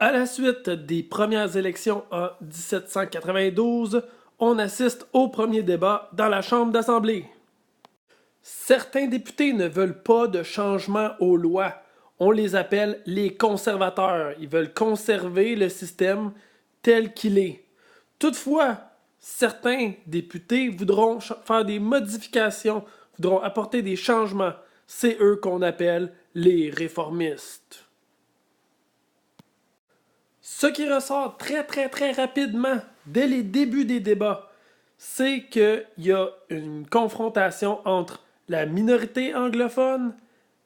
À la suite des premières élections en 1792, on assiste au premier débat dans la Chambre d'Assemblée. Certains députés ne veulent pas de changement aux lois. On les appelle les conservateurs. Ils veulent conserver le système tel qu'il est. Toutefois, certains députés voudront faire des modifications, voudront apporter des changements. C'est eux qu'on appelle les réformistes. Ce qui ressort très rapidement dès les débuts des débats, c'est qu'il y a une confrontation entre la minorité anglophone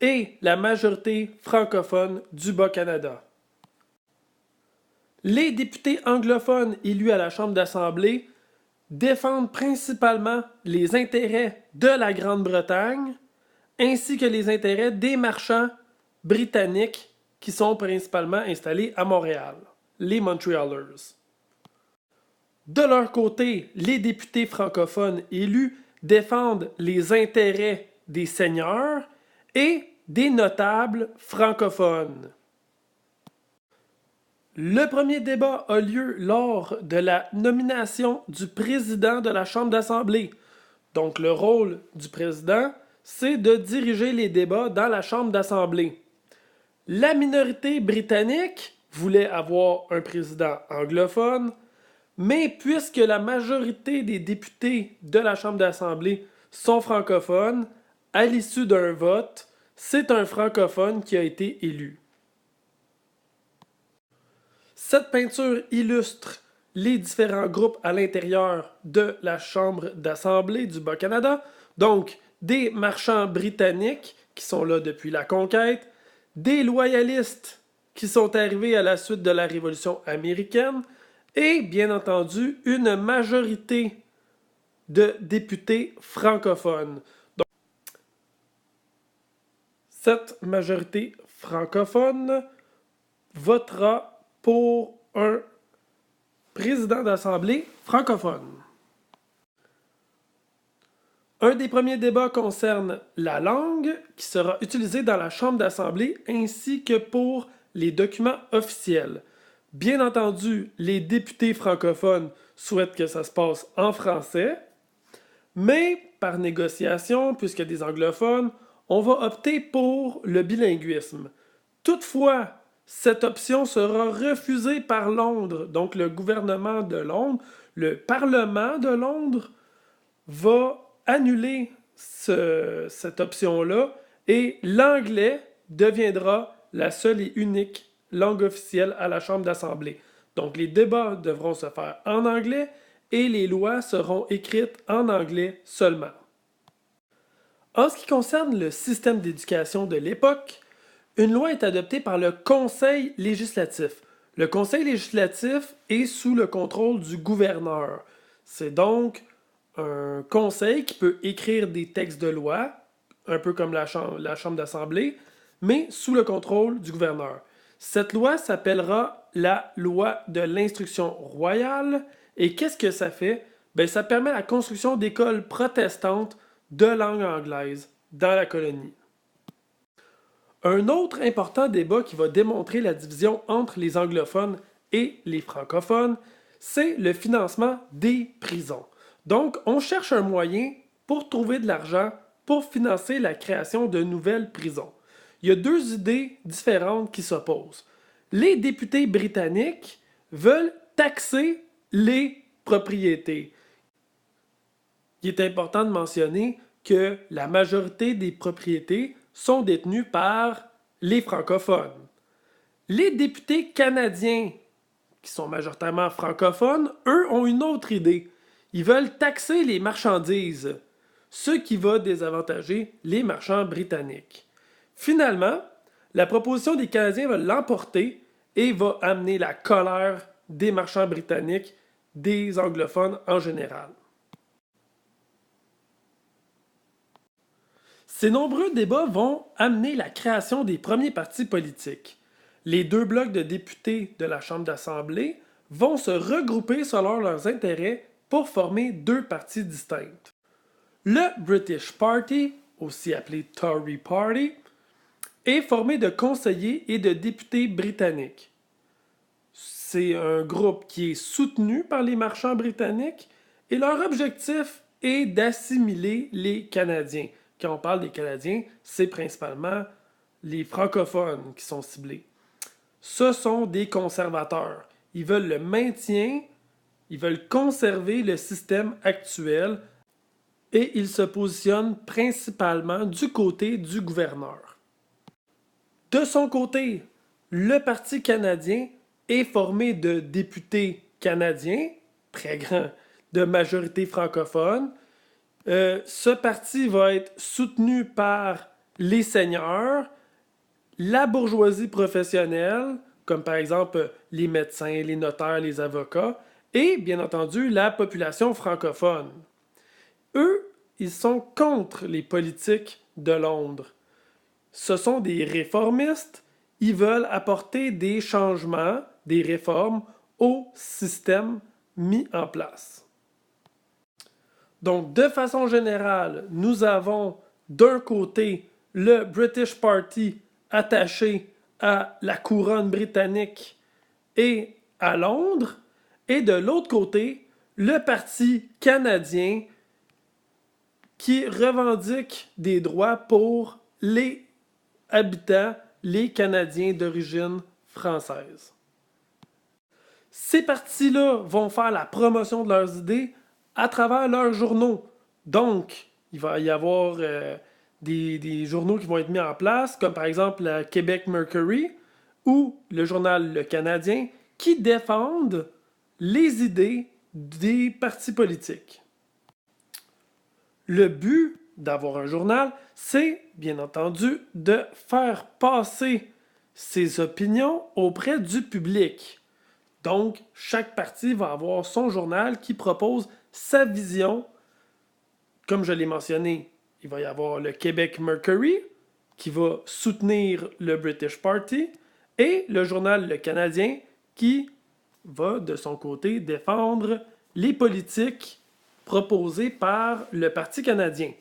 et la majorité francophone du Bas-Canada. Les députés anglophones élus à la Chambre d'Assemblée défendent principalement les intérêts de la Grande-Bretagne ainsi que les intérêts des marchands britanniques qui sont principalement installés à Montréal, les Montrealers. De leur côté, les députés francophones élus défendent les intérêts des seigneurs et des notables francophones. Le premier débat a lieu lors de la nomination du président de la Chambre d'Assemblée. Donc le rôle du président, c'est de diriger les débats dans la Chambre d'Assemblée. La minorité britannique voulait avoir un président anglophone, mais puisque la majorité des députés de la Chambre d'Assemblée sont francophones, à l'issue d'un vote, c'est un francophone qui a été élu. Cette peinture illustre les différents groupes à l'intérieur de la Chambre d'Assemblée du Bas-Canada, donc des marchands britanniques qui sont là depuis la conquête, des loyalistes qui sont arrivés à la suite de la Révolution américaine et, bien entendu, une majorité de députés francophones. Donc, cette majorité francophone votera pour un président d'Assemblée francophone. Un des premiers débats concerne la langue qui sera utilisée dans la Chambre d'Assemblée ainsi que pour les documents officiels. Bien entendu, les députés francophones souhaitent que ça se passe en français, mais par négociation, puisqu'il y a des anglophones, on va opter pour le bilinguisme. Toutefois, cette option sera refusée par Londres, donc le gouvernement de Londres, le Parlement de Londres va annuler cette option-là et l'anglais deviendra la seule et unique langue officielle à la Chambre d'Assemblée. Donc les débats devront se faire en anglais et les lois seront écrites en anglais seulement. En ce qui concerne le système d'éducation de l'époque, une loi est adoptée par le Conseil législatif. Le Conseil législatif est sous le contrôle du gouverneur. C'est donc un conseil qui peut écrire des textes de loi, un peu comme la Chambre d'Assemblée, mais sous le contrôle du gouverneur. Cette loi s'appellera la loi de l'instruction royale. Et qu'est-ce que ça fait? Ça permet la construction d'écoles protestantes de langue anglaise dans la colonie. Un autre important débat qui va démontrer la division entre les anglophones et les francophones, c'est le financement des prisons. Donc, on cherche un moyen pour trouver de l'argent pour financer la création de nouvelles prisons. Il y a deux idées différentes qui s'opposent. Les députés britanniques veulent taxer les propriétés. Il est important de mentionner que la majorité des propriétés sont détenues par les francophones. Les députés canadiens, qui sont majoritairement francophones, eux ont une autre idée. Ils veulent taxer les marchandises, ce qui va désavantager les marchands britanniques. Finalement, la proposition des Canadiens va l'emporter et va amener la colère des marchands britanniques, des anglophones en général. Ces nombreux débats vont amener la création des premiers partis politiques. Les deux blocs de députés de la Chambre d'Assemblée vont se regrouper selon leurs intérêts pour former deux partis distincts. Le British Party, aussi appelé Tory Party, est formé de conseillers et de députés britanniques. C'est un groupe qui est soutenu par les marchands britanniques et leur objectif est d'assimiler les Canadiens. Quand on parle des Canadiens, c'est principalement les francophones qui sont ciblés. Ce sont des conservateurs. Ils veulent le maintien, ils veulent conserver le système actuel et ils se positionnent principalement du côté du gouverneur. De son côté, le Parti canadien est formé de députés canadiens, très grand, de majorité francophone. Ce parti va être soutenu par les seigneurs, la bourgeoisie professionnelle, comme par exemple les médecins, les notaires, les avocats, et bien entendu la population francophone. Eux, ils sont contre les politiques de Londres. Ce sont des réformistes, ils veulent apporter des changements, des réformes au système mis en place. Donc, de façon générale, nous avons d'un côté le British Party attaché à la couronne britannique et à Londres, et de l'autre côté, le Parti canadien qui revendique des droits pour les habitants, les Canadiens d'origine française. Ces partis-là vont faire la promotion de leurs idées à travers leurs journaux. Donc, il va y avoir des journaux qui vont être mis en place, comme par exemple la Québec Mercury ou le journal Le Canadien, qui défendent les idées des partis politiques. Le but d'avoir un journal, c'est, bien entendu, de faire passer ses opinions auprès du public. Donc, chaque parti va avoir son journal qui propose sa vision. Comme je l'ai mentionné, il va y avoir le Québec Mercury qui va soutenir le British Party et le journal Le Canadien qui va, de son côté, défendre les politiques proposées par le Parti canadien.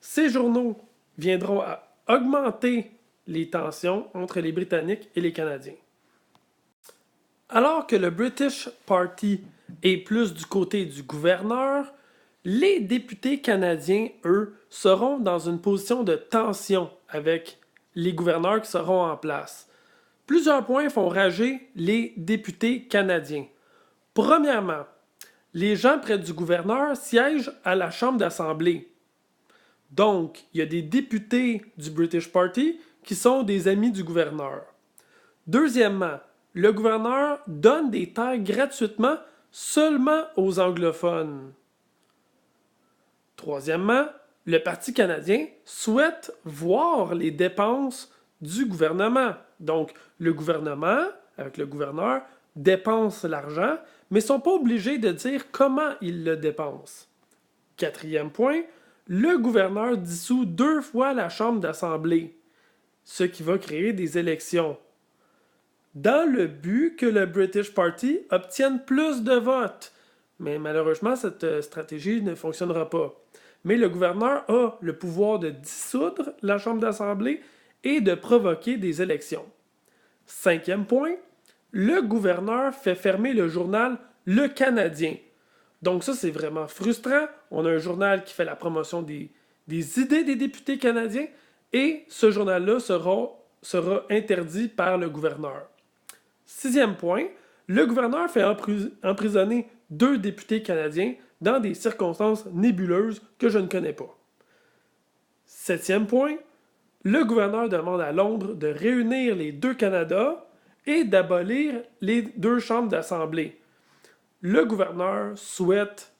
Ces journaux viendront à augmenter les tensions entre les Britanniques et les Canadiens. Alors que le British Party est plus du côté du gouverneur, les députés canadiens, eux, seront dans une position de tension avec les gouverneurs qui seront en place. Plusieurs points font rager les députés canadiens. Premièrement, les gens près du gouverneur siègent à la Chambre d'Assemblée. Donc, il y a des députés du British Party qui sont des amis du gouverneur. Deuxièmement, le gouverneur donne des terres gratuitement seulement aux anglophones. Troisièmement, le Parti canadien souhaite voir les dépenses du gouvernement. Donc, le gouvernement, avec le gouverneur, dépense l'argent, mais ne sont pas obligés de dire comment ils le dépensent. Quatrième point, le gouverneur dissout 2 fois la Chambre d'Assemblée, ce qui va créer des élections, dans le but que le British Party obtienne plus de votes. Mais malheureusement, cette stratégie ne fonctionnera pas. Mais le gouverneur a le pouvoir de dissoudre la Chambre d'Assemblée et de provoquer des élections. Cinquième point, le gouverneur fait fermer le journal Le Canadien. Donc ça, c'est vraiment frustrant. On a un journal qui fait la promotion des idées des députés canadiens et ce journal-là sera interdit par le gouverneur. Sixième point, le gouverneur fait emprisonner 2 députés canadiens dans des circonstances nébuleuses que je ne connais pas. Septième point, le gouverneur demande à Londres de réunir les 2 Canadas et d'abolir les 2 chambres d'assemblée. Le gouverneur souhaite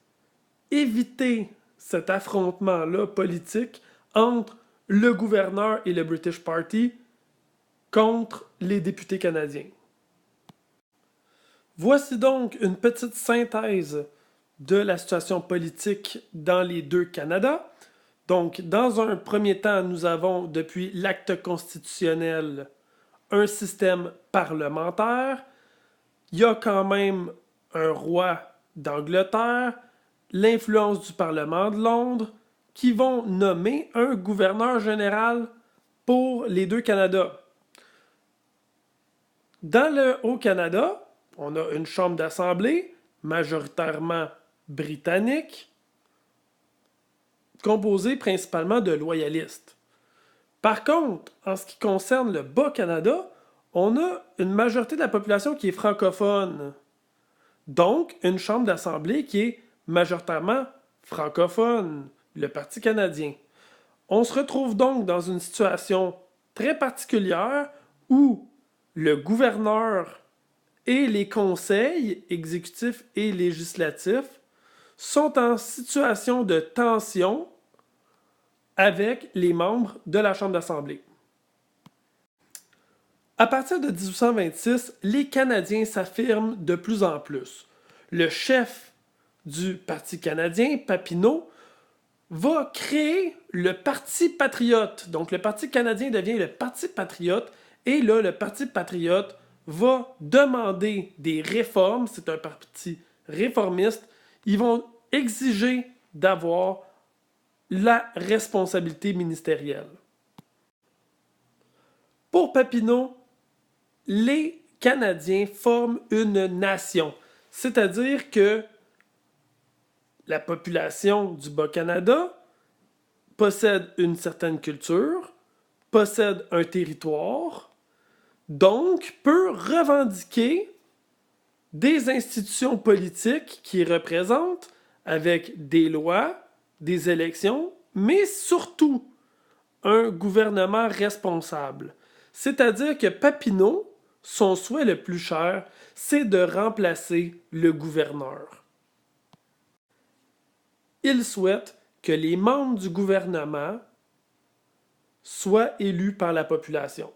éviter cet affrontement-là politique entre le gouverneur et le British Party contre les députés canadiens. Voici donc une petite synthèse de la situation politique dans les 2 Canadas. Donc, dans un premier temps, nous avons, depuis l'acte constitutionnel, un système parlementaire. Il y a quand même un roi d'Angleterre, l'influence du Parlement de Londres, qui vont nommer un gouverneur général pour les 2 Canadas. Dans le Haut-Canada, On a une chambre d'assemblée, majoritairement britannique, composée principalement de loyalistes. Par contre, en ce qui concerne le Bas-Canada, on a une majorité de la population qui est francophone. Donc, une chambre d'assemblée qui est majoritairement francophone, le Parti canadien. On se retrouve donc dans une situation très particulière où le gouverneur et les conseils exécutifs et législatifs sont en situation de tension avec les membres de la Chambre d'Assemblée. À partir de 1826, les Canadiens s'affirment de plus en plus. Le chef du Parti canadien, Papineau, va créer le Parti patriote. Donc le Parti canadien devient le Parti patriote et là, le Parti patriote va demander des réformes. C'est un parti réformiste. Ils vont exiger d'avoir la responsabilité ministérielle. Pour Papineau, les Canadiens forment une nation, c'est-à-dire que la population du Bas-Canada possède une certaine culture, possède un territoire, donc peut revendiquer des institutions politiques qui représentent avec des lois, des élections, mais surtout un gouvernement responsable. C'est-à-dire que Papineau, son souhait le plus cher, c'est de remplacer le gouverneur. Il souhaite que les membres du gouvernement soient élus par la population.